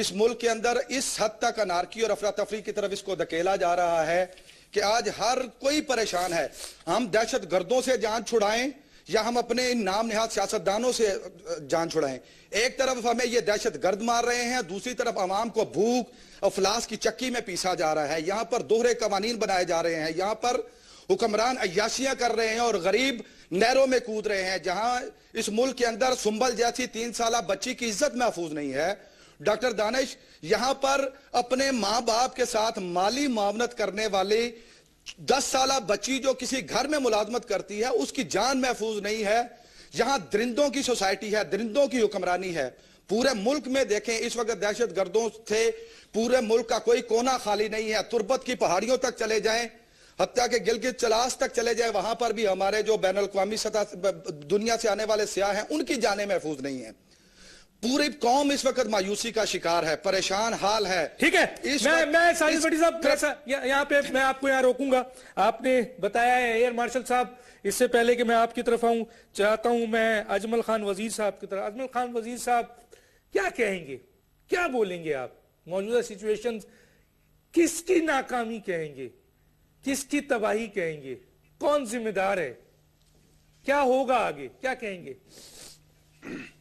اس ملک کے اندر اس حد تک انارکی اور افراتفری کی طرف اس کو دھکیلا جا رہا ہے کہ آج ہر کوئی پریشان ہے. ہم دہشت گردوں سے جان چھڑائیں یا ہم اپنے ان نام نہاد سیاستدانوں سے جان چھڑائیں. ایک طرف ہمیں یہ دہشت گرد مار رہے ہیں, دوسری طرف عوام کو بھوک افلاس کی چکی میں پیسا جا رہا ہے. یہاں پر دوہرے قوانین بنائے جا رہے ہیں, یہاں پر حکمران عیاشیاں کر رہے ہیں اور غریب نہروں میں کود رہے ہیں. جہاں اس ملک کے اندر سنبل جیسی 3 سالہ بچی کی عزت محفوظ نہیں ہے. ڈاکٹر دانش, یہاں پر اپنے ماں باپ کے ساتھ مالی معاونت کرنے والی 10 سالہ بچی جو کسی گھر میں ملازمت کرتی ہے اس کی جان محفوظ نہیں ہے. یہاں درندوں کی سوسائٹی ہے, درندوں کی حکمرانی ہے. پورے ملک میں دیکھیں اس وقت دہشت گردوں سے پورے ملک کا کوئی کونا خالی نہیں ہے. تربت کی پہاڑیوں تک چلے جائیں, حتیٰ کہ گلگت چلاس تک چلے جائیں, وہاں پر بھی ہمارے جو بین الاقوامی سطح دنیا سے آنے والے سیاح ہیں ان کی جانیں محفوظ نہیں ہیں. پوری قوم اس وقت مایوسی کا شکار ہے, پریشان حال ہے. ٹھیک ہے, میں ساجد بٹی صاحب یہاں پہ میں آپ کو یہاں روکوں گا. آپ نے بتایا ہے ایئر مارشل صاحب, اس سے پہلے کہ میں آپ کی طرف آؤں چاہتا ہوں میں اجمل خان وزیر صاحب کی طرف. اجمل خان وزیر صاحب کیا کہیں گے, کیا بولیں گے آپ؟ موجودہ سچویشن کس کی ناکامی کہیں گے, کس کی تباہی کہیں گے, کون ذمہ دار ہے, کیا ہوگا آگے, کیا کہیں گے؟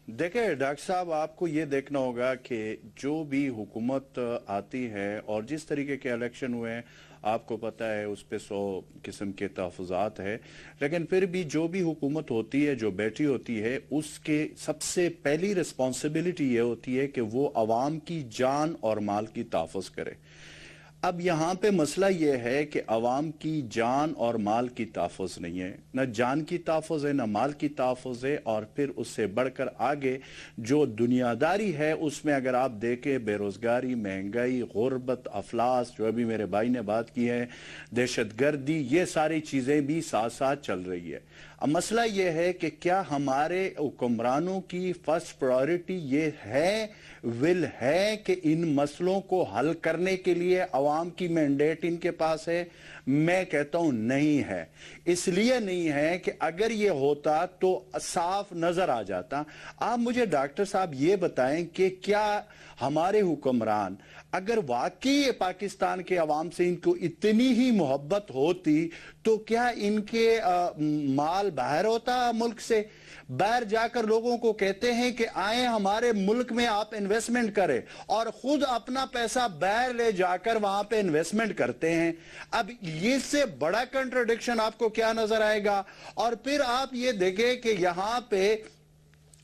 دیکھیں ڈاکٹر صاحب, آپ کو یہ دیکھنا ہوگا کہ جو بھی حکومت آتی ہے اور جس طریقے کے الیکشن ہوئے ہیں آپ کو پتہ ہے اس پہ 100 قسم کے تحفظات ہے, لیکن پھر بھی جو بھی حکومت ہوتی ہے جو بیٹھی ہوتی ہے اس کے سب سے پہلی رسپانسبلٹی یہ ہوتی ہے کہ وہ عوام کی جان اور مال کی تحفظ کرے. اب یہاں پہ مسئلہ یہ ہے کہ عوام کی جان اور مال کی تحفظ نہیں ہے, نہ جان کی تحفظ ہے نہ مال کی تحفظ ہے. اور پھر اس سے بڑھ کر آگے جو دنیاداری ہے اس میں اگر آپ دیکھیں بے روزگاری, مہنگائی, غربت, افلاس, جو ابھی میرے بھائی نے بات کی ہے, دہشت گردی, یہ ساری چیزیں بھی ساتھ ساتھ چل رہی ہے. اب مسئلہ یہ ہے کہ کیا ہمارے حکمرانوں کی فرسٹ پرائیورٹی یہ ہے, ول ہے کہ ان مسئلوں کو حل کرنے کے لیے عوام کی مینڈیٹ ان کے پاس ہے؟ میں کہتا ہوں نہیں ہے. اس لیے نہیں ہے کہ اگر یہ ہوتا تو صاف نظر آ جاتا. آپ مجھے ڈاکٹر صاحب یہ بتائیں کہ کیا ہمارے حکمران اگر واقعی پاکستان کے عوام سے ان کو اتنی ہی محبت ہوتی تو کیا ان کے مال باہر ہوتا ملک سے؟ باہر جا کر لوگوں کو کہتے ہیں کہ آئیں ہمارے ملک میں آپ انویسٹمنٹ کریں, اور خود اپنا پیسہ باہر لے جا کر وہاں پہ انویسٹمنٹ کرتے ہیں. اب یہ سے بڑا کنٹرڈکشن آپ کو کیا نظر آئے گا؟ اور پھر آپ یہ دیکھیں کہ یہاں پہ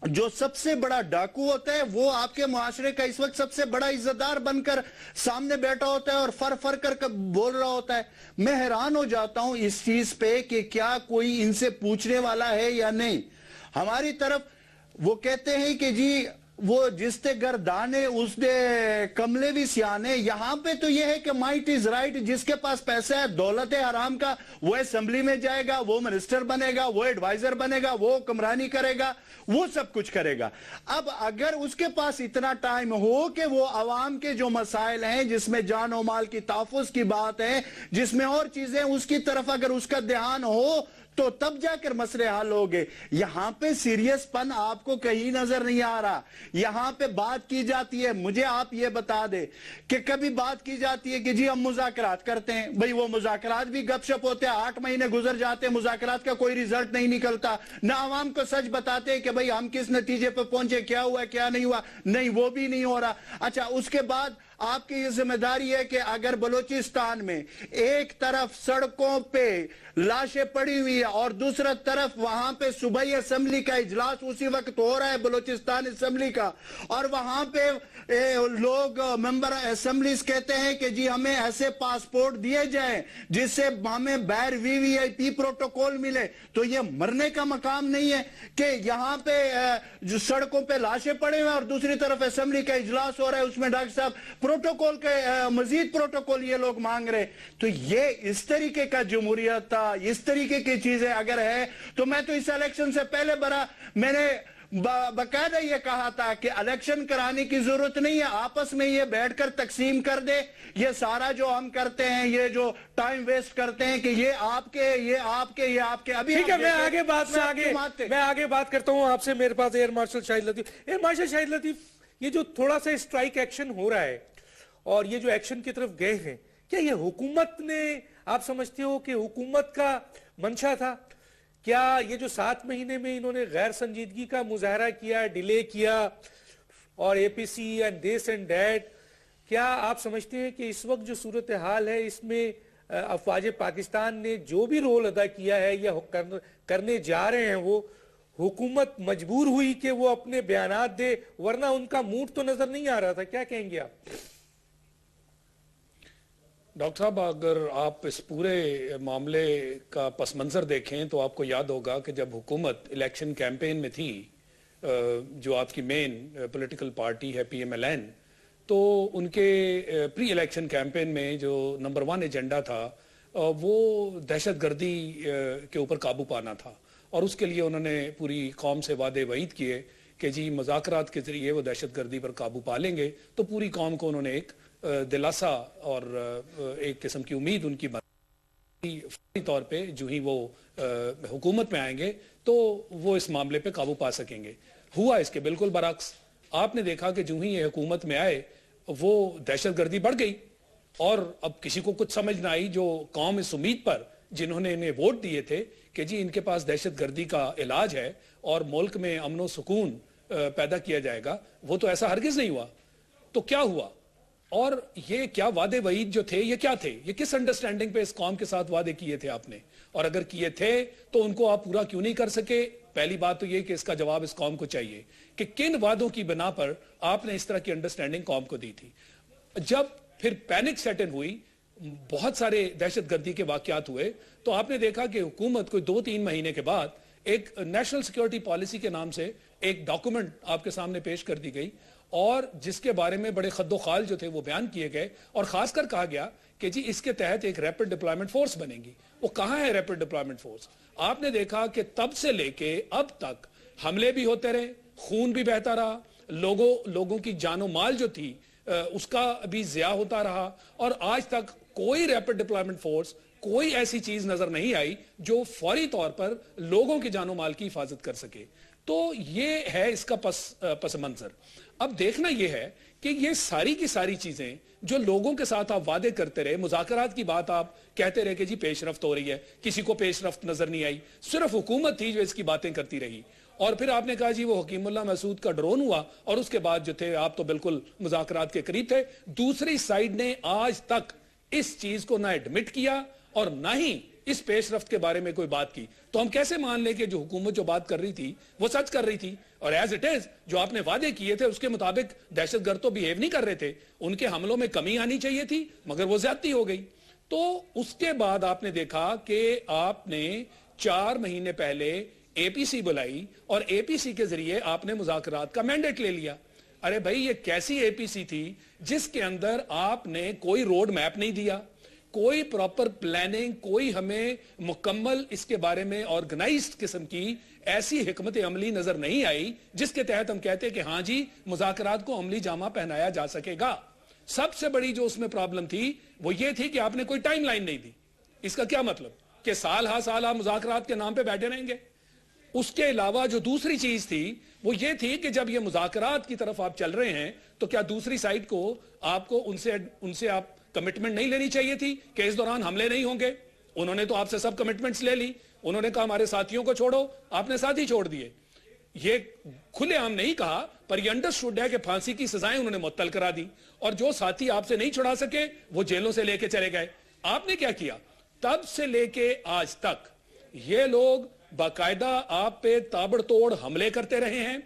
جو سب سے بڑا ڈاکو ہوتا ہے وہ آپ کے معاشرے کا اس وقت سب سے بڑا عزتدار بن کر سامنے بیٹھا ہوتا ہے اور فر کر بول رہا ہوتا ہے. میں حیران ہو جاتا ہوں اس چیز پہ کہ کیا کوئی ان سے پوچھنے والا ہے یا نہیں. ہماری طرف وہ کہتے ہیں کہ جی وہ جس تے گردانے اس دے کملے بھی سیانے. یہاں پہ تو یہ ہے کہ مائٹ از رائٹ, جس کے پاس پیسہ ہے دولت ہے حرام کا وہ اسمبلی میں جائے گا, وہ منسٹر بنے گا, وہ ایڈوائزر بنے گا, وہ حکمرانی کرے گا, وہ سب کچھ کرے گا. اب اگر اس کے پاس اتنا ٹائم ہو کہ وہ عوام کے جو مسائل ہیں جس میں جان و مال کی تحفظ کی بات ہے, جس میں اور چیزیں, اس کی طرف اگر اس کا دھیان ہو تو تب جا کر مسئلے حل ہو گئے. یہاں پہ سیریس پن آپ کو کہیں نظر نہیں آ رہا. یہاں پہ بات کی جاتی ہے, مجھے آپ یہ بتا دے کہ کبھی بات کی جاتی ہے کہ جی ہم مذاکرات کرتے ہیں. بھئی وہ مذاکرات بھی گپ شپ ہوتے ہیں, 8 مہینے گزر جاتے ہیں, مذاکرات کا کوئی ریزلٹ نہیں نکلتا. نہ عوام کو سچ بتاتے ہیں کہ بھئی ہم کس نتیجے پہ پہنچے, کیا ہوا کیا نہیں ہوا, نہیں وہ بھی نہیں ہو رہا. اچھا, اس کے بعد آپ کی یہ ذمہ داری ہے کہ اگر بلوچستان میں ایک طرف سڑکوں پہ لاشیں پڑی ہوئی ہے اور دوسرا طرف وہاں پہ صوبائی اسمبلی کا اجلاس اسی وقت ہو رہا ہے, بلوچستان اسمبلی کا, اور وہاں پہ لوگ ممبر اسمبلیز کہتے ہیں کہ جی ہمیں ایسے پاسپورٹ دیے جائیں جس سے ہمیں باہر VVIP پروٹوکول ملے, تو یہ مرنے کا مقام نہیں ہے کہ یہاں پہ جو سڑکوں پہ لاشیں پڑے ہوئے اور دوسری طرف اسمبلی کا اجلاس ہو رہا ہے, اس میں ڈاکٹر صاحب پروٹوکول کے مزید پروٹوکول یہ لوگ مانگ رہے. تو یہ اس طریقے کا جمہوریت تھا, اس طریقے کی چیزیں اگر ہے تو میں تو اس الیکشن سے پہلے میں نے باقاعدہ یہ کہا تھا کہ الیکشن کرانے کی ضرورت نہیں ہے, آپس میں یہ بیٹھ کر تقسیم کر دے. یہ سارا جو ہم کرتے ہیں, یہ جو ٹائم ویسٹ کرتے ہیں کہ یہ آپ کے, یہ آپ کے, یہ آپ کے. ابھی ٹھیک ہے, میں آگے بات کرتا ہوں آپ سے. میرے پاس ایئر مارشل شاہد لطیف. ایئر مارشل شاہد لطیف, یہ جو تھوڑا سا اسٹرائک ایکشن ہو رہا ہے اور یہ جو ایکشن کی طرف گئے ہیں، کیا یہ حکومت نے، آپ سمجھتے ہو کہ حکومت کا منشا تھا؟ کیا یہ جو 7 مہینے میں انہوں نے غیر سنجیدگی کا مظاہرہ کیا، ڈیلے کیا، اور اے پی سی اینڈ دس اینڈ دیٹ، کیا آپ سمجھتے ہیں کہ اس وقت جو صورتحال ہے اس میں افواج پاکستان نے جو بھی رول ادا کیا ہے یا کرنے جا رہے ہیں، وہ حکومت مجبور ہوئی کہ وہ اپنے بیانات دے، ورنہ ان کا موڈ تو نظر نہیں آ رہا تھا؟ کیا کہیں گے آپ؟ ڈاکٹر صاحب، اگر آپ اس پورے معاملے کا پس منظر دیکھیں تو آپ کو یاد ہوگا کہ جب حکومت الیکشن کیمپین میں تھی، جو آپ کی مین پولیٹیکل پارٹی ہے پی ایم ایل این، تو ان کے پری الیکشن کیمپین میں جو نمبر 1 ایجنڈا تھا وہ دہشت گردی کے اوپر قابو پانا تھا، اور اس کے لیے انہوں نے پوری قوم سے وعدے وعید کیے کہ جی مذاکرات کے ذریعے وہ دہشت گردی پر قابو پا لیں گے۔ تو پوری قوم کو انہوں نے ایک دلاسا اور ایک قسم کی امید ان کی فوری طور پہ جو ہی وہ حکومت میں آئیں گے تو وہ اس معاملے پہ قابو پا سکیں گے۔ ہوا اس کے بالکل برعکس۔ آپ نے دیکھا کہ جو ہی یہ حکومت میں آئے وہ دہشت گردی بڑھ گئی، اور اب کسی کو کچھ سمجھ نہ آئی، جو قوم اس امید پر جنہوں نے انہیں ووٹ دیے تھے کہ جی ان کے پاس دہشت گردی کا علاج ہے اور ملک میں امن و سکون پیدا کیا جائے گا، وہ تو ایسا ہرگز نہیں ہوا۔ تو کیا ہوا؟ اور یہ کیا وعدے وعید جو تھے یہ کیا تھے؟ یہ کس انڈرسٹینڈنگ پہ اس قوم کے ساتھ وعدے کیے تھے آپ نے؟ اور اگر کیے تھے تو ان کو آپ پورا کیوں نہیں کر سکے؟ پہلی بات تو یہ کہ اس کا جواب اس قوم کو چاہیے کہ کن وعدوں کی بنا پر آپ نے اس طرح کی انڈرسٹینڈنگ قوم کو دی تھی۔ جب پھر پینک سیٹ ان ہوئی، بہت سارے دہشت گردی کے واقعات ہوئے، تو آپ نے دیکھا کہ حکومت کوئی 2-3 مہینے کے بعد ایک نیشنل سیکیورٹی پالیسی کے نام سے ایک ڈاکومنٹ آپ کے سامنے پیش کر دی گئی، اور جس کے بارے میں بڑے خد و خال جو تھے وہ بیان کیے گئے، اور خاص کر کہا گیا کہ جی اس کے تحت ایک ریپڈ ڈپلائمنٹ فورس بنے گی۔ وہ کہاں ہے ریپڈ ڈپلائمنٹ فورس؟ آپ نے دیکھا کہ تب سے لے کے اب تک حملے بھی ہوتے رہے، خون بھی بہتا رہا، لوگوں کی جان و مال جو تھی اس کا بھی ضیاع ہوتا رہا، اور آج تک کوئی ریپڈ ڈپلائمنٹ فورس، کوئی ایسی چیز نظر نہیں آئی جو فوری طور پر لوگوں کی جان و مال کی حفاظت کر سکے۔ تو یہ ہے اس کا پس منظر۔ اب دیکھنا یہ ہے کہ یہ ساری کی ساری چیزیں جو لوگوں کے ساتھ آپ وعدے کرتے رہے، مذاکرات کی بات آپ کہتے رہے کہ جی پیش رفت ہو رہی ہے، کسی کو پیش رفت نظر نہیں آئی، صرف حکومت تھی جو اس کی باتیں کرتی رہی، اور پھر آپ نے کہا جی وہ حکیم اللہ محسود کا ڈرون ہوا، اور اس کے بعد جو تھے آپ تو بالکل مذاکرات کے قریب تھے۔ دوسری سائیڈ نے آج تک اس چیز کو نہ ایڈمٹ کیا اور نہ ہی اس پیش رفت کے بارے میں کوئی بات کی۔ تو ہم کیسے مان لیں کہ جو حکومت جو بات کر رہی تھی وہ سچ کر رہی تھی؟ اور ایز اٹ از جو آپ نے وعدے کیے تھے اس کے مطابق دہشت گرد تو بیہیو نہیں کر رہے تھے، ان کے حملوں میں کمی آنی چاہیے تھی، مگر وہ زیادتی ہو گئی۔ تو اس کے بعد آپ نے دیکھا کہ آپ نے 4 مہینے پہلے اے پی سی بلائی، اور اے پی سی کے ذریعے آپ نے مذاکرات کا مینڈیٹ لے لیا۔ ارے بھائی یہ کیسی اے پی سی تھی جس کے اندر آپ نے کوئی روڈ میپ نہیں دیا، کوئی پراپر پلاننگ، کوئی ہمیں مکمل اس کے بارے میں آرگنائزڈ قسم کی ایسی حکمت عملی نظر نہیں آئی جس کے تحت ہم کہتے کہ ہاں جی مذاکرات کو عملی جامہ پہنایا جا سکے گا۔ سب سے بڑی جو اس میں پرابلم تھی وہ یہ تھی کہ آپ نے کوئی ٹائم لائن نہیں دی۔ اس کا کیا مطلب کہ سال ہا سال آپ مذاکرات کے نام پہ بیٹھے رہیں گے؟ اس کے علاوہ جو دوسری چیز تھی وہ یہ تھی کہ جب یہ مذاکرات کی طرف آپ چل رہے ہیں تو کیا دوسری سائڈ کو آپ کو ان سے آپ کمٹمنٹ نہیں لینی چاہیے تھی کہ اس دوران حملے نہیں ہوں گے؟ انہوں نے تو آپ سے سب کمٹمنٹس لے لی، انہوں نے کہا ہمارے ساتھیوں کو چھوڑو، آپ نے ساتھی چھوڑ دیے۔ یہ کھلے عام نہیں کہا پر یہ انڈرسٹوڈ ہے کہ پھانسی کی سزائیں انہوں نے معطل کرا دی، اور جو ساتھی آپ سے نہیں چھڑا سکے وہ جیلوں سے لے کے چلے گئے۔ آپ نے کیا کیا؟ تب سے لے کے آج تک یہ لوگ باقاعدہ آپ پہ تابڑ توڑ حملے کرتے رہے ہیں،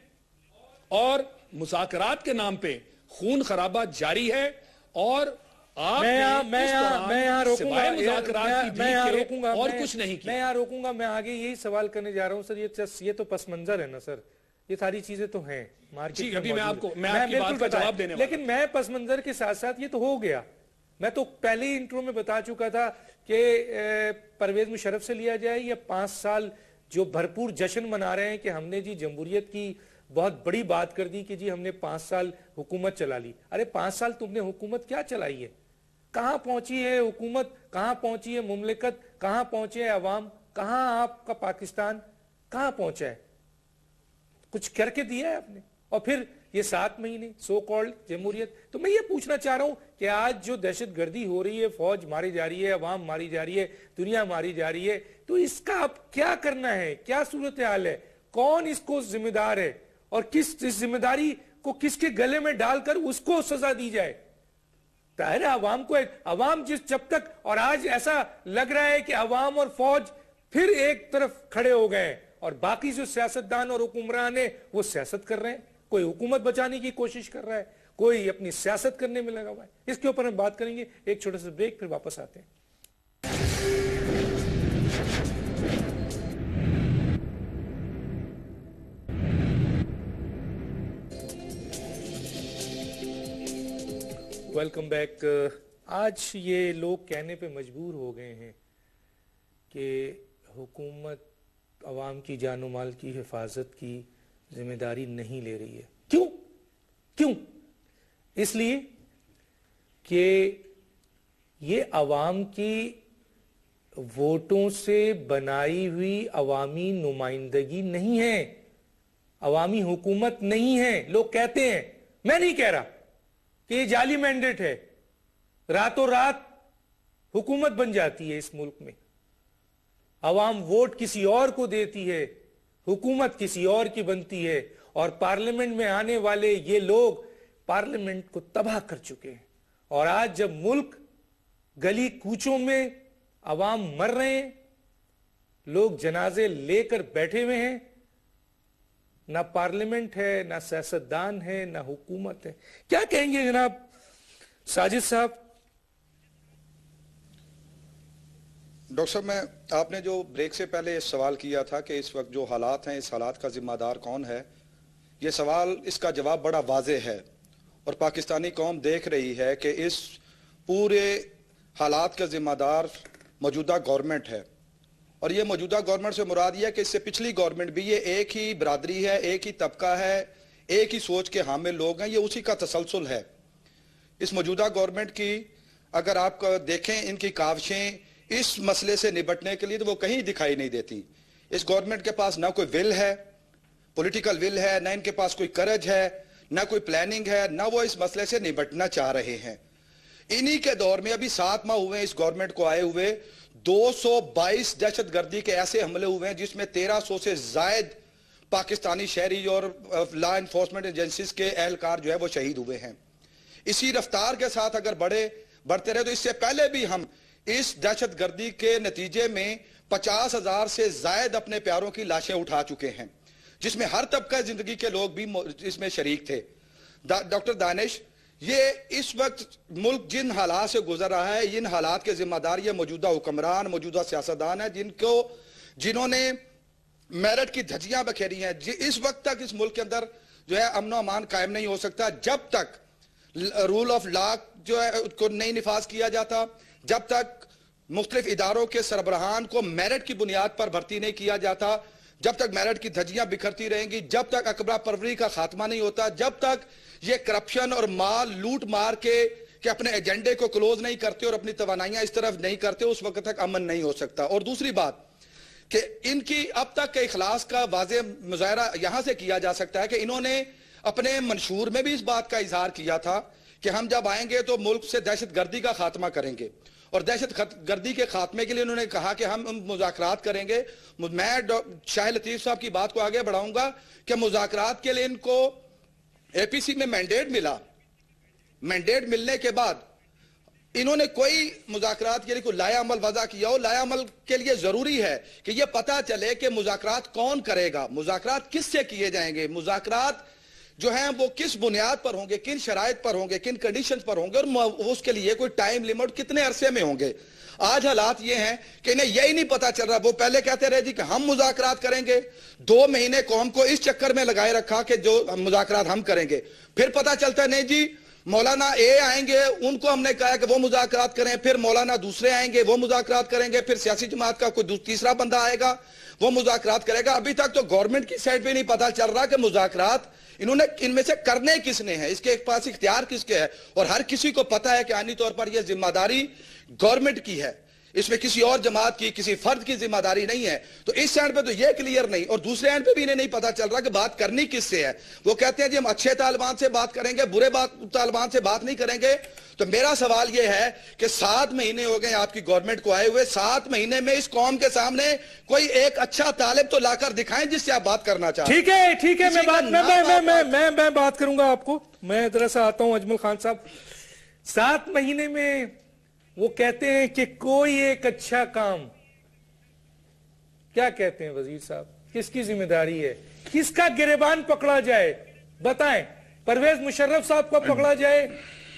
اور مذاکرات کے نام پہ خون خرابہ جاری ہے، اور آپ میں یہاں روکوں گا، اور کچھ نہیں کیا۔ میں یہاں روکوں گا، میں آگے یہی سوال کرنے جا رہا ہوں سر۔ یہ تو پس منظر ہے نا سر، یہ ساری چیزیں تو ہیں جی، ابھی میں آپ کی بات کا جواب دینے والا، لیکن میں پس منظر کے ساتھ ساتھ یہ تو ہو گیا۔ میں تو پہلے ہی انٹرو میں بتا چکا تھا کہ پرویز مشرف سے لیا جائے یا 5 سال جو بھرپور جشن منا رہے ہیں کہ ہم نے جی جمہوریت کی بہت بڑی بات کر دی کہ جی ہم نے 5 سال حکومت چلا لی۔ ارے 5 سال تم نے حکومت کیا چلائی ہے؟ کہاں پہنچی ہے حکومت؟ کہاں پہنچی ہے مملکت؟ کہاں پہنچے ہے عوام؟ کہاں آپ کا پاکستان کہاں پہنچا ہے؟ کچھ کر کے دیا ہے آپ نے؟ اور پھر یہ 7 مہینے سو کالڈ جمہوریت. تو میں یہ پوچھنا چاہ رہا ہوں کہ آج جو دہشت گردی ہو رہی ہے, فوج ماری جا رہی ہے, عوام ماری جا رہی ہے, دنیا ماری جا رہی ہے, تو اس کا اب کیا کرنا ہے, کیا صورتحال ہے, کون اس کو ذمہ دار ہے, اور کس ذمہ داری کو کس کے گلے میں ڈال کر اس کو سزا دی جائے. ظاہر ہے عوام کو, عوام جب تک, اور آج ایسا لگ رہا ہے کہ عوام اور فوج پھر ایک طرف کھڑے ہو گئے ہیں, اور باقی جو سیاستدان اور حکمران ہیں وہ سیاست کر رہے ہیں. کوئی حکومت بچانے کی کوشش کر رہا ہے, کوئی اپنی سیاست کرنے میں لگا ہوا ہے. اس کے اوپر ہم بات کریں گے. ایک چھوٹا سا بریک, پھر واپس آتے ہیں. Welcome back. آج یہ لوگ کہنے پہ مجبور ہو گئے ہیں کہ حکومت عوام کی جان و مال کی حفاظت کی ذمہ داری نہیں لے رہی ہے. کیوں؟ اس لیے کہ یہ عوام کی ووٹوں سے بنائی ہوئی عوامی نمائندگی نہیں ہے, عوامی حکومت نہیں ہے. لوگ کہتے ہیں, میں نہیں کہہ رہا کہ یہ جعلی مینڈیٹ ہے, راتوں رات حکومت بن جاتی ہے اس ملک میں, عوام ووٹ کسی اور کو دیتی ہے, حکومت کسی اور کی بنتی ہے, اور پارلیمنٹ میں آنے والے یہ لوگ پارلیمنٹ کو تباہ کر چکے ہیں. اور آج جب ملک گلی کوچوں میں عوام مر رہے ہیں, لوگ جنازے لے کر بیٹھے ہوئے ہیں, نہ پارلیمنٹ ہے, نہ سیاستدان ہے, نہ حکومت ہے. کیا کہیں گے جناب ساجد صاحب؟ ڈاکٹر صاحب, آپ نے جو بریک سے پہلے سوال کیا تھا کہ اس وقت جو حالات ہیں, اس حالات کا ذمہ دار کون ہے, یہ سوال, اس کا جواب بڑا واضح ہے, اور پاکستانی قوم دیکھ رہی ہے کہ اس پورے حالات کا ذمہ دار موجودہ گورنمنٹ ہے. اور یہ موجودہ گورنمنٹ سے مراد یہ ہے کہ اس سے پچھلی گورنمنٹ بھی, یہ ایک ہی برادری ہے, ایک ہی طبقہ ہے, ایک ہی سوچ کے حامل لوگ ہیں, یہ اسی کا تسلسل ہے. اس موجودہ گورنمنٹ کی اگر آپ دیکھیں ان کی کاوشیں اس مسئلے سے نبٹنے کے لیے, تو وہ کہیں دکھائی نہیں دیتی. اس گورنمنٹ کے پاس نہ کوئی ول ہے, پولیٹیکل ول ہے, نہ ان کے پاس کوئی کرج ہے, نہ کوئی پلاننگ ہے, نہ وہ اس مسئلے سے نبٹنا چاہ رہے ہیں. انہی کے دور میں ابھی 7 ماہ ہوئے اس گورنمنٹ کو آئے ہوئے, 222 دہشت گردی کے ایسے حملے ہوئے ہیں جس میں 1300 سے زائد پاکستانی شہری اور لا انفورسمنٹ ایجنسیز کے اہلکار جو ہے وہ شہید ہوئے ہیں. اسی رفتار کے ساتھ اگر بڑھتے رہے, تو اس سے پہلے بھی ہم اس دہشت گردی کے نتیجے میں 50,000 سے زائد اپنے پیاروں کی لاشیں اٹھا چکے ہیں, جس میں ہر طبقہ زندگی کے لوگ بھی اس میں شریک تھے. ڈاکٹر دانش, یہ اس وقت ملک جن حالات سے گزر رہا ہے, ان حالات کے ذمہ دار یہ موجودہ حکمران, موجودہ سیاستدان ہیں, جنہوں نے میرٹ کی دھجیاں بکھیری ہیں. اس وقت تک اس ملک کے اندر جو ہے امن و امان قائم نہیں ہو سکتا جب تک رول آف لا جو ہے اس کو نہیں نفاذ کیا جاتا, جب تک مختلف اداروں کے سربراہان کو میرٹ کی بنیاد پر بھرتی نہیں کیا جاتا, جب تک میرٹ کی دھجیاں بکھرتی رہیں گی, جب تک اکبر پروری کا خاتمہ نہیں ہوتا, جب تک یہ کرپشن اور مال لوٹ مار کے کہ اپنے ایجنڈے کو کلوز نہیں کرتے اور اپنی توانائیاں اس طرف نہیں کرتے, اس وقت تک امن نہیں ہو سکتا. اور دوسری بات کہ ان کی اب تک کے اخلاص کا واضح مظاہرہ یہاں سے کیا جا سکتا ہے کہ انہوں نے اپنے منشور میں بھی اس بات کا اظہار کیا تھا کہ ہم جب آئیں گے تو ملک سے دہشت گردی کا خاتمہ کریں گے, اور دہشت گردی کے خاتمے کے لیے انہوں نے کہا کہ ہم مذاکرات کریں گے. میں شاہ لطیف صاحب کی بات کو آگے بڑھاؤں گا کہ مذاکرات کے لیے ان کو اے پی سی میں مینڈیٹ ملا. مینڈیٹ ملنے کے بعد انہوں نے کوئی مذاکرات کے لیے کوئی لائحہ عمل وضع کیا ہو. لائحہ عمل کے لیے ضروری ہے کہ یہ پتہ چلے کہ مذاکرات کون کرے گا, مذاکرات کس سے کیے جائیں گے, مذاکرات جو ہیں وہ کس بنیاد پر ہوں گے, کن شرائط پر ہوں گے, کن کنڈیشنز پر ہوں گے, اور اس کے لیے کوئی ٹائم لیمٹ کتنے عرصے میں ہوں گے. آج حالات یہ ہیں کہ انہیں یہی نہیں پتا چل رہا. وہ پہلے کہتے رہے جی کہ ہم مذاکرات کریں گے, 2 مہینے قوم کو اس چکر میں لگائے رکھا کہ جو مذاکرات ہم کریں گے. پھر پتا چلتا ہے نہیں جی مولانا اے آئیں گے, ان کو ہم نے کہا کہ وہ مذاکرات کریں, پھر مولانا دوسرے آئیں گے وہ مذاکرات کریں گے, پھر سیاسی جماعت کا کوئی تیسرا بندہ آئے گا وہ مذاکرات کرے گا. ابھی تک تو گورنمنٹ کی سائڈ پہ نہیں پتا چل رہا کہ مذاکرات انہوں نے ان میں سے کرنے کس نے ہیں, اس کے پاس اختیار کس کے ہے. اور ہر کسی کو پتا ہے کہ آئینی طور پر یہ ذمہ داری گورنمنٹ کی ہے. اس میں کسی اور جماعت کی کسی فرد کی ذمہ داری نہیں ہے. تو اس اینڈ پہ تو یہ کلیئر نہیں, اور دوسرے اینڈ پہ بھی انہیں نہیں پتا چل رہا کہ بات کرنی کس سے ہے. وہ کہتے ہیں جی ہم اچھے طالبان سے بات کریں گے, برے طالبان سے بات نہیں کریں گے. تو میرا سوال یہ ہے کہ 7 مہینے ہو گئے آپ کی گورنمنٹ کو آئے ہوئے, 7 مہینے میں اس قوم کے سامنے کوئی ایک اچھا طالب تو لا کر دکھائیں جس سے آپ بات کرنا چاہتے ہیں. ٹھیک ہے, میں بات کروں گا آپ کو. میں ذرا سا آتا ہوں اجمل خان صاحب. 7 مہینے میں وہ کہتے ہیں کہ کوئی ایک اچھا کام, کیا کہتے ہیں وزیر صاحب, کس کی ذمہ داری ہے, کس کا گریبان پکڑا جائے بتائیں. پرویز مشرف صاحب کو پکڑا جائے,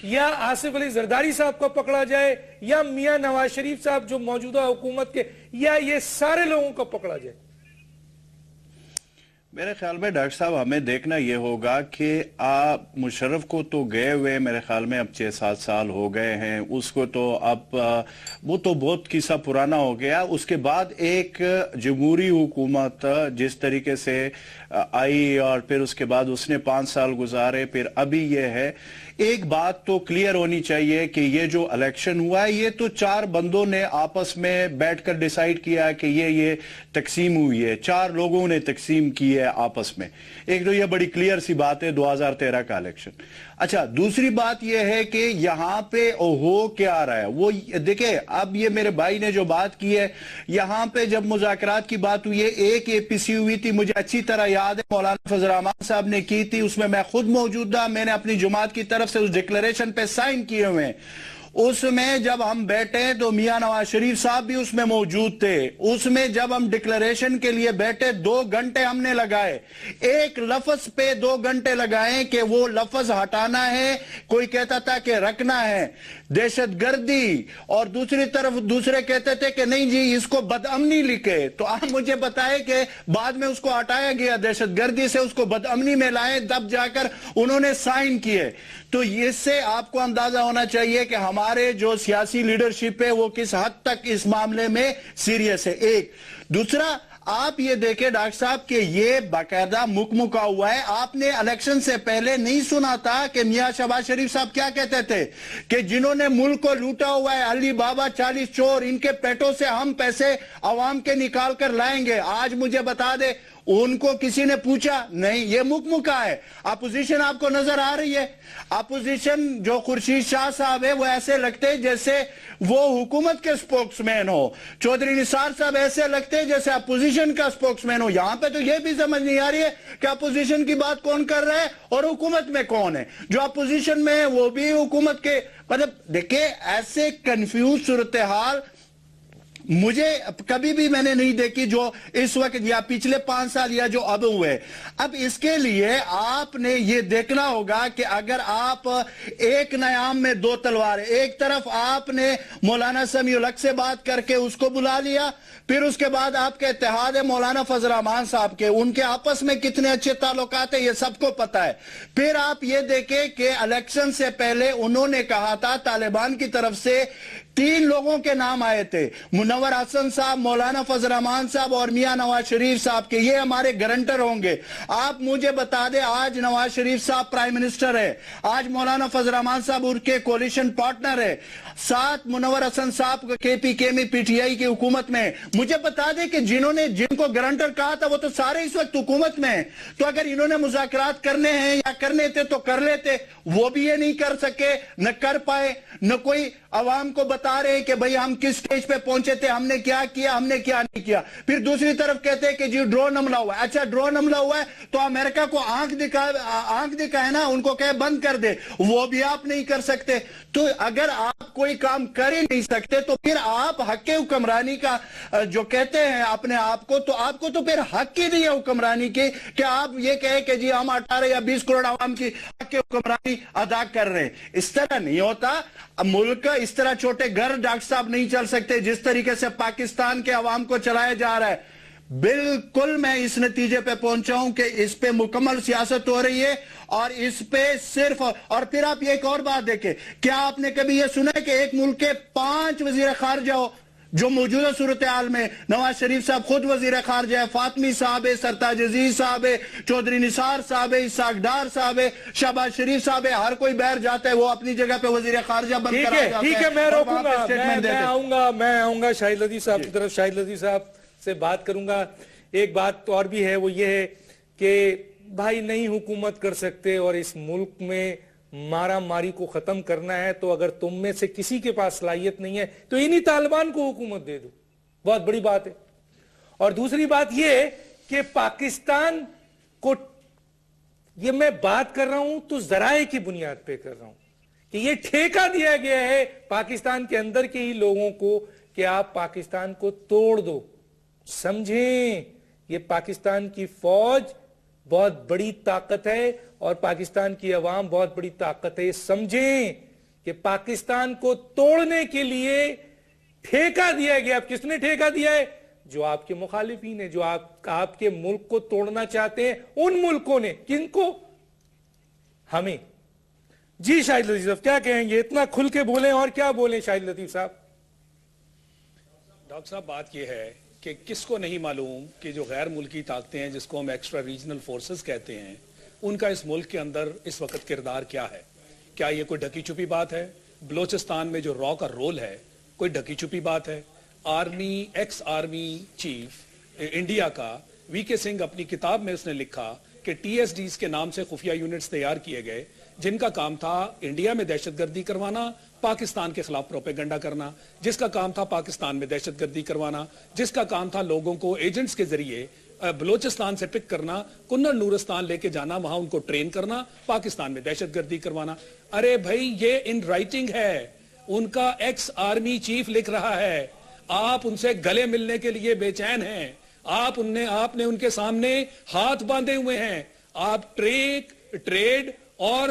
یا آصف علی زرداری صاحب کو پکڑا جائے, یا میاں نواز شریف صاحب جو موجودہ حکومت کے, یا یہ سارے لوگوں کو پکڑا جائے؟ میرے خیال میں ڈاکٹر صاحب ہمیں دیکھنا یہ ہوگا کہ آپ مشرف کو تو گئے ہوئے میرے خیال میں اب 6-7 سال ہو گئے ہیں, اس کو تو اب وہ تو بہت قصہ پرانا ہو گیا. اس کے بعد ایک جمہوری حکومت جس طریقے سے آئی اور پھر اس کے بعد اس نے 5 سال گزارے, پھر ابھی یہ ہے. ایک بات تو کلیئر ہونی چاہیے کہ یہ جو الیکشن ہوا ہے یہ تو 4 بندوں نے آپس میں بیٹھ کر ڈیسائیڈ کیا کہ یہ تقسیم ہوئی ہے, 4 لوگوں نے تقسیم کی ہے آپس میں. ایک تو یہ بڑی کلیئر سی بات ہے 2013 کا الیکشن. اچھا, دوسری بات یہ ہے کہ یہاں پہ ہو کیا رہا ہے وہ دیکھیں. اب یہ میرے بھائی نے جو بات کی ہے, یہاں پہ جب مذاکرات کی بات ہوئی ہے, ایک APC ہوئی تھی, مجھے اچھی طرح یاد ہے, مولانا فضل الرحمان صاحب نے کی تھی, اس میں میں خود موجود تھا, میں نے اپنی جماعت کی طرف سے اس ڈکلیریشن پہ سائن کیے ہوئے ہیں. اس میں جب ہم بیٹھے تو میاں نواز شریف صاحب بھی اس میں موجود تھے. اس میں جب ہم ڈکلیریشن کے لیے بیٹھے 2 گھنٹے ہم نے لگائے, ایک لفظ پہ 2 گھنٹے لگائے کہ وہ لفظ ہٹانا ہے, کوئی کہتا تھا کہ رکھنا ہے دہشت گردی, اور دوسری طرف دوسرے کہتے تھے کہ نہیں جی اس کو بدامنی لکھے. تو آپ مجھے بتائے کہ بعد میں اس کو ہٹایا گیا, دہشت گردی سے اس کو بدامنی میں لائے, تب جا کر انہوں نے سائن کیے. تو اس سے آپ کو اندازہ ہونا چاہیے کہ ہمارے جو سیاسی لیڈرشپ ہے وہ کس حد تک اس معاملے میں سیریس ہے. ایک دوسرا آپ یہ دیکھیں ڈاکٹر صاحب کہ یہ باقاعدہ مکمکا ہوا ہے. آپ نے الیکشن سے پہلے نہیں سنا تھا کہ میاں شہباز شریف صاحب کیا کہتے تھے کہ جنہوں نے ملک کو لوٹا ہوا ہے, علی بابا 40 چور, ان کے پیٹوں سے ہم پیسے عوام کے نکال کر لائیں گے. آج مجھے بتا دے ان کو کسی نے پوچھا نہیں, یہ مکمکا ہے. اپوزیشن آپ کو نظر آ رہی ہے, اپوزیشن جو خورشید شاہ صاحب ہے وہ ایسے لگتے جیسے وہ حکومت کے سپوکس مین ہو, چودھری نثار صاحب ایسے لگتے جیسے اپوزیشن کا سپوکس مین ہو. یہاں پہ تو یہ بھی سمجھ نہیں آ رہی ہے کہ اپوزیشن کی بات کون کر رہا ہے اور حکومت میں کون ہے. جو اپوزیشن میں ہے وہ بھی حکومت کے, مطلب دیکھیں ایسے کنفیوز صورتحال مجھے کبھی بھی میں نے نہیں دیکھی جو اس وقت یا پچھلے 5 سال یا جو اب ہوئے. اب اس کے لیے آپ نے یہ دیکھنا ہوگا کہ اگر آپ ایک نیام میں 2 تلواریں, ایک طرف آپ نے مولانا سمیع الحق سے بات کر کے اس کو بلا لیا, پھر اس کے بعد آپ کے اتحاد ہے مولانا فضل الرحمان صاحب کے, ان کے آپس میں کتنے اچھے تعلقات ہیں یہ سب کو پتا ہے. پھر آپ یہ دیکھیں کہ الیکشن سے پہلے انہوں نے کہا تھا طالبان کی طرف سے 3 لوگوں کے نام آئے تھے, منور حسن صاحب, مولانا فضل الرحمان صاحب اور میاں نواز شریف صاحب کے, یہ ہمارے گارنٹر ہوں گے. آپ مجھے بتا دیں آج نواز شریف صاحب پرائم منسٹر ہے, آج مولانا فضل الرحمان صاحب ان کے کولیشن پارٹنر ہے, ساتھ منور حسن صاحب KPK میں PTI کی حکومت میں. مجھے بتا دیں کہ جن کو گارنٹر کہا تھا وہ تو سارے اس وقت حکومت میں ہیں. تو اگر انہوں نے مذاکرات کرنے ہیں یا کرنے تھے تو کر لیتے, وہ بھی یہ نہیں کر سکے, نہ کر پائے, نہ کوئی عوام کو بتا رہے کہ بھئی ہم کس سٹیج پہ پہنچے تھے, ہم نے کیا کیا, ہم نے کیا نہیں کیا. پھر دوسری طرف کہتے ہیں کہ جی ڈرون حملہ ہوا ہے. اچھا ڈرون حملہ ہوا ہے تو امریکہ کو آنکھ دکھائے نا, ان کو کہے بند کر دے, وہ بھی آپ نہیں کر سکتے. تو اگر آپ کوئی کام کر ہی نہیں سکتے تو پھر آپ حق حکمرانی کا جو کہتے ہیں اپنے آپ کو, تو آپ کو تو پھر حق ہی نہیں ہے حکمرانی کی کہ آپ یہ کہیں کہ جی ہم 18 یا 20 کروڑ عوام کی حق حکمرانی ادا کر رہے ہیں. اس طرح نہیں ہوتا. ملک اس طرح چھوٹے گھر ڈاکٹر صاحب نہیں چل سکتے جس طریقے سے پاکستان کے عوام کو چلایا جا رہا ہے. بالکل میں اس نتیجے پہ پہنچا ہوں کہ اس پہ مکمل سیاست ہو رہی ہے, اور اس پہ صرف, اور پھر آپ ایک اور بات دیکھیں, کیا آپ نے کبھی یہ سنا ہے کہ ایک ملک کے 5 وزیر خارجہ ہو؟ جو موجودہ صورتحال میں نواز شریف صاحب خود وزیر خارجہ ہے, فاطمی صاحب ہے, سرتاج عزیز صاحب ہے, چودھری نثار صاحب ہے, اسحاق ڈار صاحب ہے, شہباز شریف صاحب ہے, ہر کوئی باہر جاتا ہے, وہ اپنی جگہ پہ وزیر خارجہ بن کر آ جاتا ہے. ٹھیک ہے, میں روکوں گا, میں آؤں گا شاہد لطیف صاحب کی طرف, شاہد لطیف صاحب سے بات کروں گا. ایک بات اور بھی ہے, وہ یہ ہے کہ بھائی نہیں حکومت کر سکتے اور اس ملک میں مارا ماری کو ختم کرنا ہے تو اگر تم میں سے کسی کے پاس صلاحیت نہیں ہے تو انہی طالبان کو حکومت دے دو, بہت بڑی بات ہے. اور دوسری بات یہ کہ پاکستان کو, یہ میں بات کر رہا ہوں تو ذرائع کی بنیاد پہ کر رہا ہوں کہ یہ ٹھیکہ دیا گیا ہے پاکستان کے اندر کے ہی لوگوں کو کہ آپ پاکستان کو توڑ دو. سمجھیں, یہ پاکستان کی فوج بہت بڑی طاقت ہے اور پاکستان کی عوام بہت بڑی طاقت ہے. سمجھیں کہ پاکستان کو توڑنے کے لیے ٹھیکہ دیا گیا. اب کس نے ٹھیکہ دیا ہے؟ جو آپ کے مخالفین ہیں, جو آپ کے ملک کو توڑنا چاہتے ہیں, ان ملکوں نے. کن کو؟ ہمیں. جی شاہد لطیف صاحب کیا کہیں گے؟ اتنا کھل کے بولیں, اور کیا بولیں شاہد لطیف صاحب؟ ڈاکٹر صاحب بات یہ ہے کہ کس کو نہیں معلوم کہ جو غیر ملکی طاقتیں ہیں جس کو ہم ایکسٹرا ریجنل فورسز کہتے ہیں, ان کا اس ملک کے اندر اس وقت کردار کیا ہے؟ کیا یہ کوئی ڈھکی چھپی بات ہے؟ بلوچستان میں جو را کا رول ہے کوئی ڈھکی چھپی بات ہے؟ Army, x army chief India کا وی کے سنگھ اپنی کتاب میں اس نے لکھا کہ ٹی ایس ڈیز کے نام سے خفیہ یونٹس تیار کیے گئے جن کا کام تھا انڈیا میں دہشت گردی کروانا, پاکستان کے خلاف پروپیگنڈا کرنا, جس کا کام تھا پاکستان میں دہشت گردی کروانا, جس کا کام تھا لوگوں کو ایجنٹس کے ذریعے بلوچستان سے پک کرنا, کنڑ نورستان لے کے جانا, وہاں ان کو ٹرین کرنا, پاکستان میں دہشت گردی کروانا. ارے بھائی یہ ان رائٹنگ ہے, ان کا ایکس آرمی چیف لکھ رہا ہے. آپ ان سے گلے ملنے کے لیے بے چین ہیں, آپ نے ان کے سامنے ہاتھ باندھے ہوئے ہیں. آپ ٹریڈ اور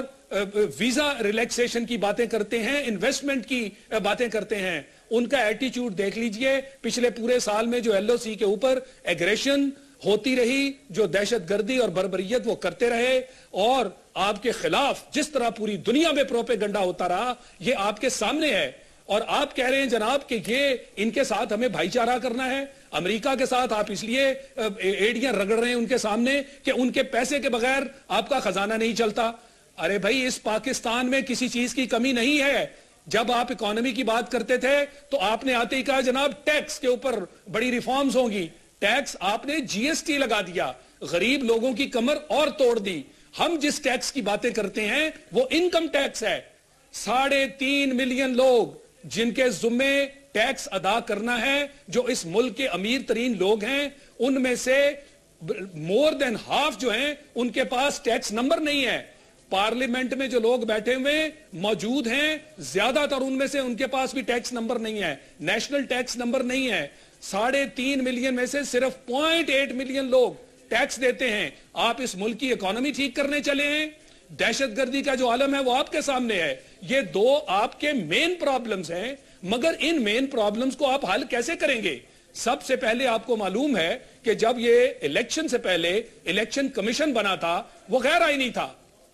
ویزا ریلیکسیشن کی باتیں کرتے ہیں, انویسٹمنٹ کی باتیں کرتے ہیں. ان کا ایٹیچیوڈ دیکھ لیجئے, پچھلے پورے سال میں جو ایل او سی کے اوپر ایگریشن ہوتی رہی, جو دہشت گردی اور بربریت وہ کرتے رہے, اور آپ کے خلاف جس طرح پوری دنیا میں پروپیگنڈا ہوتا رہا, یہ آپ کے سامنے ہے. اور آپ کہہ رہے ہیں جناب کہ یہ ان کے ساتھ ہمیں بھائی چارہ کرنا ہے. امریکہ کے ساتھ آپ اس لیے ایڑیاں رگڑ رہے ہیں ان کے سامنے کہ ان کے پیسے کے بغیر آپ کا خزانہ نہیں چلتا. ارے بھائی, اس پاکستان میں کسی چیز کی کمی نہیں ہے. جب آپ اکانومی کی بات کرتے تھے تو آپ نے آتے ہی کہا جناب ٹیکس کے اوپر بڑی ریفارمز ہوں گی. ٹیکس آپ نے جی ایس ٹی لگا دیا, غریب لوگوں کی کمر اور توڑ دی. ہم جس ٹیکس کی باتیں کرتے ہیں وہ انکم ٹیکس ہے. 3.5 ملین لوگ جن کے ذمے ٹیکس ادا کرنا ہے, جو اس ملک کے امیر ترین لوگ ہیں, ان میں سے مور دین ہاف جو ہیں ان کے پاس ٹیکس نمبر نہیں ہے. پارلیمنٹ میں جو لوگ بیٹھے ہوئے موجود ہیں, زیادہ تر ان میں سے ان کے پاس بھی ٹیکس نمبر نہیں ہے, نیشنل ٹیکس نمبر نہیں ہے. 3.5 ملین میں سے صرف 0.8 ملین لوگ ٹیکس دیتے ہیں. آپ اس ملک کی اکانومی ٹھیک کرنے چلے ہیں, دہشت گردی کا جو عالم ہے وہ آپ کے سامنے ہے. یہ دو آپ کے مین پرابلمز ہیں, مگر ان مین پرابلمز کو آپ حل کیسے کریں گے؟ سب سے پہلے آپ کو معلوم ہے کہ جب یہ الیکشن سے پہلے الیکشن کمیشن بنا تھا وہ غیر آئینی تھا,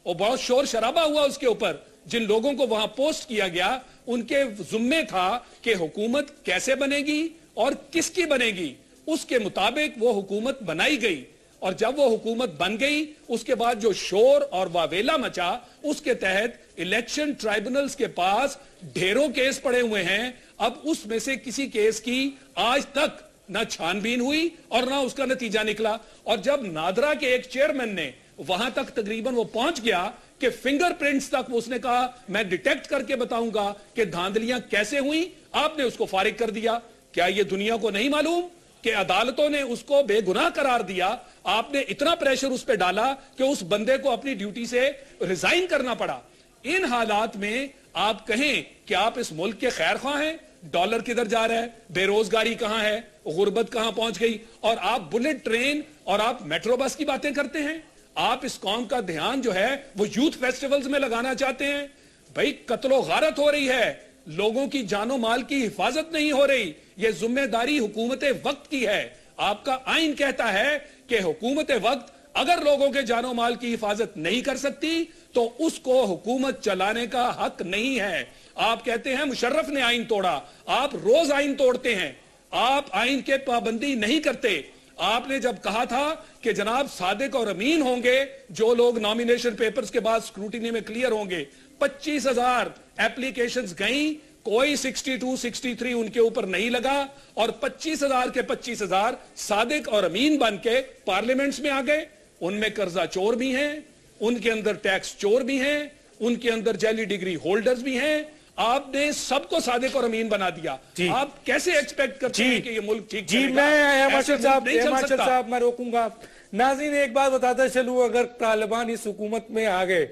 اور بہت شور شرابہ ہوا اس کے اوپر. جن لوگوں کو وہاں پوسٹ کیا گیا ان کے ذمے تھا کہ حکومت کیسے بنے گی اور کس کی بنے گی, اس کے مطابق وہ حکومت بنائی گئی. اور جب وہ حکومت بن گئی اس کے بعد جو شور اور واویلا مچا, اس کے تحت الیکشن ٹرائبونلز کے پاس ڈھیروں کیس پڑے ہوئے ہیں. اب اس میں سے کسی کیس کی آج تک نہ چھان بین ہوئی اور نہ اس کا نتیجہ نکلا. اور جب نادرا کے ایک چیئرمین نے وہاں تک تقریباً وہ پہنچ گیا کہ فنگر پرنٹس تک اس نے کہا میں ڈیٹیکٹ کر کے بتاؤں گا کہ دھاندلیاں کیسے ہوئیں, آپ نے اس کو فارغ کر دیا. کیا یہ دنیا کو نہیں معلوم کہ عدالتوں نے اس کو بے گناہ قرار دیا؟ آپ نے اتنا پریشر اس پہ ڈالا کہ اس بندے کو اپنی ڈیوٹی سے ریزائن کرنا پڑا. ان حالات میں آپ کہیں کہ آپ اس ملک کے خیر خواہ ہیں, ڈالر کدھر جا رہا ہے, بے روزگاری کہاں ہے, غربت کہاں پہنچ گئی, اور آپ بلٹ ٹرین اور آپ میٹرو بس کی باتیں کرتے ہیں. آپ اس قوم کا دھیان جو ہے وہ یوتھ فیسٹیولز میں لگانا چاہتے ہیں. بھائی قتل و غارت ہو رہی ہے, لوگوں کی جان و مال کی حفاظت نہیں ہو رہی. یہ ذمہ داری حکومت وقت کی ہے. آپ کا آئین کہتا ہے کہ حکومت وقت اگر لوگوں کے جان و مال کی حفاظت نہیں کر سکتی تو اس کو حکومت چلانے کا حق نہیں ہے. آپ کہتے ہیں مشرف نے آئین توڑا, آپ روز آئین توڑتے ہیں, آپ آئین کے پابندی نہیں کرتے. آپ نے جب کہا تھا کہ جناب صادق اور امین ہوں گے جو لوگ نامینیشن پیپرز کے بعد سکروٹینی میں کلیئر ہوں گے, 25,000 ایپلیکیشنز گئیں, کوئی 62 63 ان کے اوپر نہیں لگا, اور 25,000 کے 25,000 صادق اور امین بن کے پارلیمنٹس میں آ گئے. ان میں قرضہ چور بھی ہیں, ان کے اندر ٹیکس چور بھی ہیں, ان کے اندر جعلی ڈگری ہولڈرز بھی ہیں. آپ نے سب کو صادق اور امین بنا دیا. آپ کیسے ایکسپیکٹ کرتے ہیں کہ یہ ملک ٹھیک چلے گا؟ میں مارشل صاحب میں روکوں گا. ناظرین ایک بات بتاتا چلوں, اگر طالبان اس حکومت میں آ گئے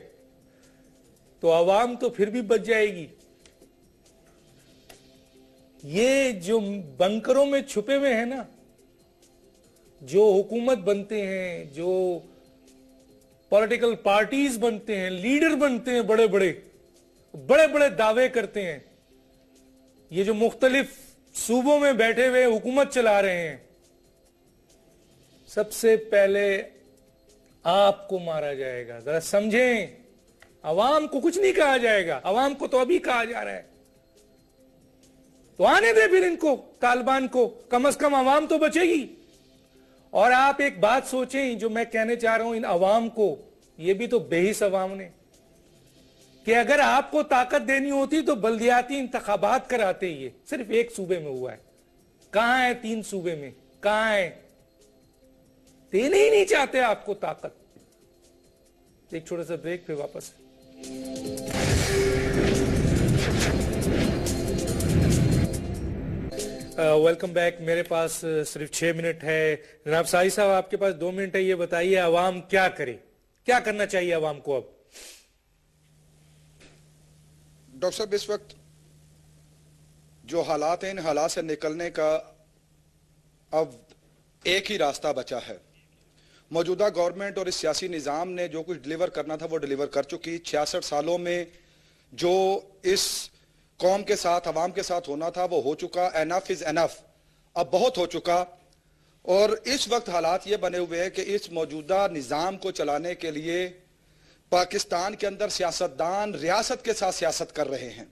تو عوام تو پھر بھی بچ جائے گی. یہ جو بنکروں میں چھپے ہوئے ہیں نا, جو حکومت بنتے ہیں, جو پولیٹیکل پارٹیز بنتے ہیں, لیڈر بنتے ہیں, بڑے بڑے دعوے کرتے ہیں, یہ جو مختلف صوبوں میں بیٹھے ہوئے حکومت چلا رہے ہیں, سب سے پہلے آپ کو مارا جائے گا. ذرا سمجھیں, عوام کو کچھ نہیں کہا جائے گا, عوام کو تو ابھی کہا جا رہا ہے. تو آنے دے پھر ان کو, طالبان کو, کم از کم عوام تو بچے گی. اور آپ ایک بات سوچیں جو میں کہنے چاہ رہا ہوں ان عوام کو, یہ بھی تو بے حس عوام نے, کہ اگر آپ کو طاقت دینی ہوتی تو بلدیاتی انتخابات کراتے. یہ صرف ایک صوبے میں ہوا ہے, کہاں ہے 3 صوبے میں, کہاں ہے؟ دینے ہی نہیں چاہتے آپ کو طاقت. ایک چھوٹا سا بریک, پھر واپس. Welcome back. میرے پاس صرف 6 منٹ ہے. جناب سائی صاحب آپ کے پاس 2 منٹ ہے, یہ بتائیے عوام کیا کرے, کیا کرنا چاہیے عوام کو اب؟ ڈاکٹر صاحب اس وقت جو حالات ہیں, ان حالات سے نکلنے کا اب ایک ہی راستہ بچا ہے. موجودہ گورنمنٹ اور اس سیاسی نظام نے جو کچھ ڈیلیور کرنا تھا وہ ڈیلیور کر چکی. 66 سالوں میں جو اس قوم کے ساتھ, عوام کے ساتھ ہونا تھا وہ ہو چکا. انف از انف, اب بہت ہو چکا. اور اس وقت حالات یہ بنے ہوئے ہیں کہ اس موجودہ نظام کو چلانے کے لیے پاکستان کے اندر سیاستدان ریاست کے ساتھ سیاست کر رہے ہیں,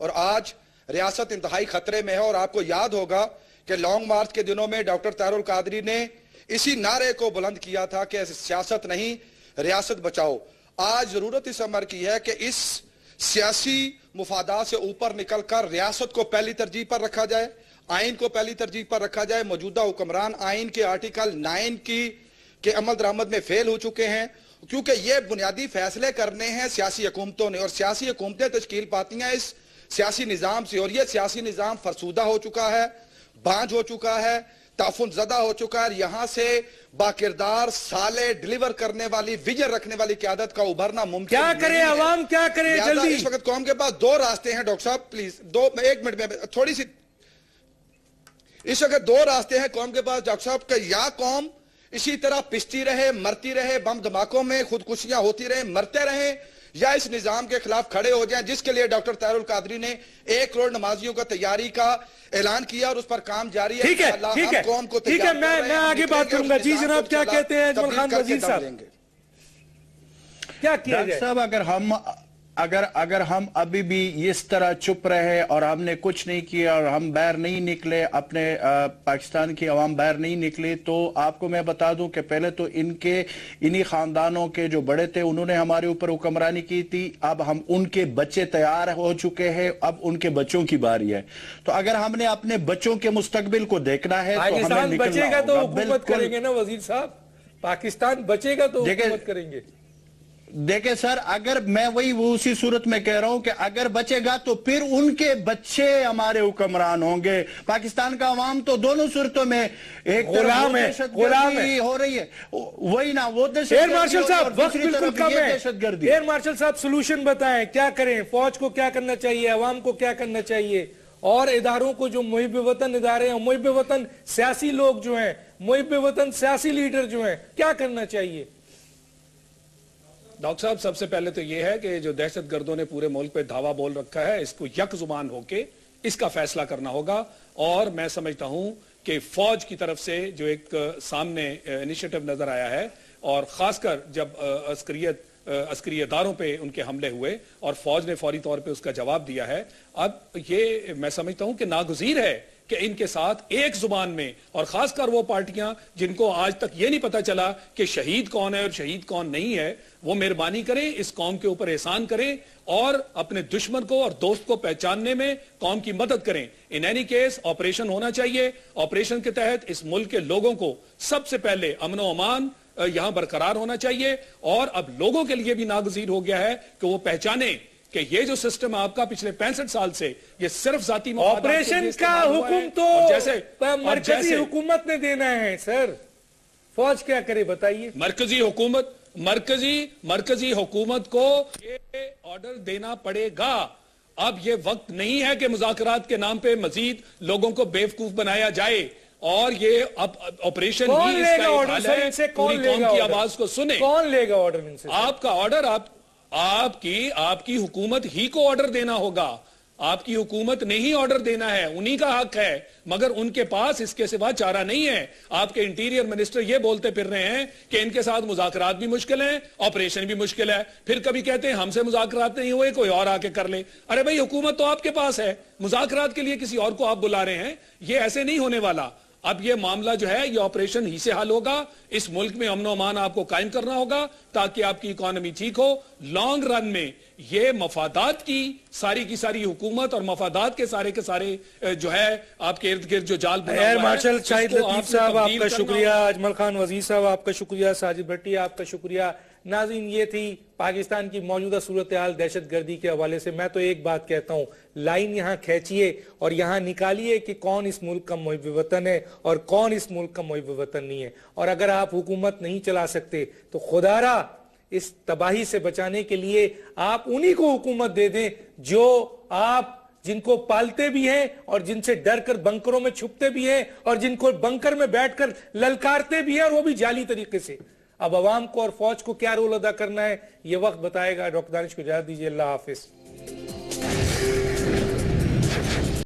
اور آج ریاست انتہائی خطرے میں ہے. اور آپ کو یاد ہوگا کہ لانگ مارچ کے دنوں میں ڈاکٹر طاہر القادری نے اسی نعرے کو بلند کیا تھا کہ سیاست نہیں, ریاست بچاؤ. آج ضرورت اس امر کی ہے کہ اس سیاسی مفادات سے اوپر نکل کر ریاست کو پہلی ترجیح پر رکھا جائے, آئین کو پہلی ترجیح پر رکھا جائے. موجودہ حکمران آئین کے آرٹیکل 9 کے عمل درآمد میں فیل ہو چکے ہیں, کیونکہ یہ بنیادی فیصلے کرنے ہیں سیاسی حکومتوں نے, اور سیاسی حکومتیں تشکیل پاتی ہیں اس سیاسی نظام سے. اور یہ سیاسی نظام فرسودہ ہو چکا ہے, بانجھ ہو چکا ہے, تعفن زدہ ہو چکا ہے. یہاں سے باکردار سالے ڈیلیور کرنے والی, ویژن رکھنے والی قیادت کا ابھرنا ممکن کیا کرے عوام, کیا کرے جلدی. اس وقت قوم کے پاس 2 راستے ہیں. ڈاکٹر صاحب پلیز 1 منٹ میں تھوڑی سی, اس وقت 2 راستے ہیں قوم کے پاس ڈاکٹر صاحب, کہ یا قوم اسی طرح پستی رہے, مرتی رہے, بم دھماکوں میں خودکشیاں ہوتی رہیں, مرتے رہیں, یا اس نظام کے خلاف کھڑے ہو جائیں, جس کے لیے ڈاکٹر طاہر القادری نے 1 کروڑ نمازیوں کا تیاری کا اعلان کیا, اور اس پر کام جاری ہے. ٹھیک ہے, میں آگے بات کروں گا. جی جناب کیا کہتے ہیں اجمل خان وزیر صاحب, کیا کیا جائے؟ صاحب اگر ہم ابھی بھی اس طرح چپ رہے اور ہم نے کچھ نہیں کیا اور ہم باہر نہیں نکلے, اپنے پاکستان کی عوام باہر نہیں نکلی, تو آپ کو میں بتا دوں کہ پہلے تو انہی خاندانوں کے جو بڑے تھے انہوں نے ہمارے اوپر حکمرانی کی تھی. اب ہم ان کے بچے تیار ہو چکے ہیں, اب ان کے بچوں کی باری ہے. تو اگر ہم نے اپنے بچوں کے مستقبل کو دیکھنا ہے تو ہمیں بچے گا تو حکومت کریں گے نا وزیر صاحب, پاکستان بچے گا تو حکومت کریں گے. دیکھیں سر, اگر میں اسی صورت میں کہہ رہا ہوں کہ اگر بچے گا تو پھر ان کے بچے ہمارے حکمران ہوں گے. پاکستان کا عوام تو دونوں صورتوں میں ایک غلام ہے, ہو رہی ہے, وہی نا وہ ایئر مارشل صاحب وقت بالکل کم ہے. ایئر مارشل صاحب سولوشن بتائیں, کیا کریں؟ فوج کو کیا کرنا چاہیے, عوام کو کیا کرنا چاہیے, اور اداروں کو جو محب وطن ادارے ہیں, محب وطن سیاسی لوگ جو ہیں, محب وطن سیاسی لیڈر جو ہیں, کیا کرنا چاہیے؟ ڈاکٹر صاحب سب سے پہلے تو یہ ہے کہ جو دہشت گردوں نے پورے ملک پہ دھاوا بول رکھا ہے, اس کو یک زبان ہو کے اس کا فیصلہ کرنا ہوگا. اور میں سمجھتا ہوں کہ فوج کی طرف سے جو ایک سامنے انیشیٹو نظر آیا ہے اور خاص کر جب عسکری اداروں پہ ان کے حملے ہوئے اور فوج نے فوری طور پہ اس کا جواب دیا ہے. اب یہ میں سمجھتا ہوں کہ ناگزیر ہے کہ ان کے ساتھ ایک زبان میں، اور خاص کر وہ پارٹیاں جن کو آج تک یہ نہیں پتا چلا کہ شہید کون ہے اور شہید کون نہیں ہے، وہ مہربانی کریں، اس قوم کے اوپر احسان کریں اور اپنے دشمن کو اور دوست کو پہچاننے میں قوم کی مدد کریں. ان اینی کیس آپریشن ہونا چاہیے. آپریشن کے تحت اس ملک کے لوگوں کو سب سے پہلے امن و امان یہاں برقرار ہونا چاہیے، اور اب لوگوں کے لیے بھی ناگزیر ہو گیا ہے کہ وہ پہچانیں کہ یہ جو سسٹم آپ کا پچھلے 65 سال سے یہ صرف ذاتی مفادات کے لیے آپریشن کا استعمال ہوا ہے. حکم تو مرکزی حکومت نے دینا ہے سر، فوج کیا کرے بتائیے. مرکزی حکومت کو یہ آرڈر دینا پڑے گا. اب یہ وقت نہیں ہے کہ مذاکرات کے نام پہ مزید لوگوں کو بیوقوف بنایا جائے، اور یہ اب آپریشن ہی اس کا ایک حل ہے. پوری قوم کی آواز کو سنیں. کون لے گا آرڈر ان سے؟ آپ کا آرڈر آپ کی حکومت ہی کو آرڈر دینا ہوگا. آپ کی حکومت نے ہی آرڈر دینا ہے، انہی کا حق ہے، مگر ان کے پاس اس کے سوا چارہ نہیں ہے. آپ کے انٹیریئر منسٹر یہ بولتے پھر رہے ہیں کہ ان کے ساتھ مذاکرات بھی مشکل ہیں، آپریشن بھی مشکل ہے. پھر کبھی کہتے ہیں ہم سے مذاکرات نہیں ہوئے، کوئی اور آ کے کر لے. ارے بھائی حکومت تو آپ کے پاس ہے، مذاکرات کے لیے کسی اور کو آپ بلا رہے ہیں. یہ ایسے نہیں ہونے والا. اب یہ معاملہ جو ہے یہ آپریشن ہی سے حل ہوگا. اس ملک میں امن و امان آپ کو قائم کرنا ہوگا تاکہ آپ کی اکانومی ٹھیک ہو. لانگ رن میں یہ مفادات کی ساری حکومت اور مفادات کے سارے جو ہے آپ کے ارد گرد جو جال بنا ایئر ہوا ہے، مارشل اس شاہد کو لطیف آپ نے صاحب آپ تبدیل کا کرنا شکریہ، ہوگا. اجمل خان وزیر صاحب آپ کا شکریہ، ساجد بھٹی آپ کا شکریہ. ناظرین یہ تھی پاکستان کی موجودہ صورتحال دہشت گردی کے حوالے سے. میں تو ایک بات کہتا ہوں، لائن یہاں کھینچیے اور یہاں نکالیے کہ کون اس ملک کا محب وطن ہے اور کون اس ملک کا محب وطن نہیں ہے. اور اگر آپ حکومت نہیں چلا سکتے تو خدارا اس تباہی سے بچانے کے لیے آپ انہی کو حکومت دے دیں جو آپ جن کو پالتے بھی ہیں اور جن سے ڈر کر بنکروں میں چھپتے بھی ہیں اور جن کو بنکر میں بیٹھ کر للکارتے بھی ہیں، اور وہ بھی جعلی طریقے سے. اب عوام کو اور فوج کو کیا رول ادا کرنا ہے یہ وقت بتائے گا. ڈاکٹر دانش کو اجازت دیجیے. اللہ حافظ.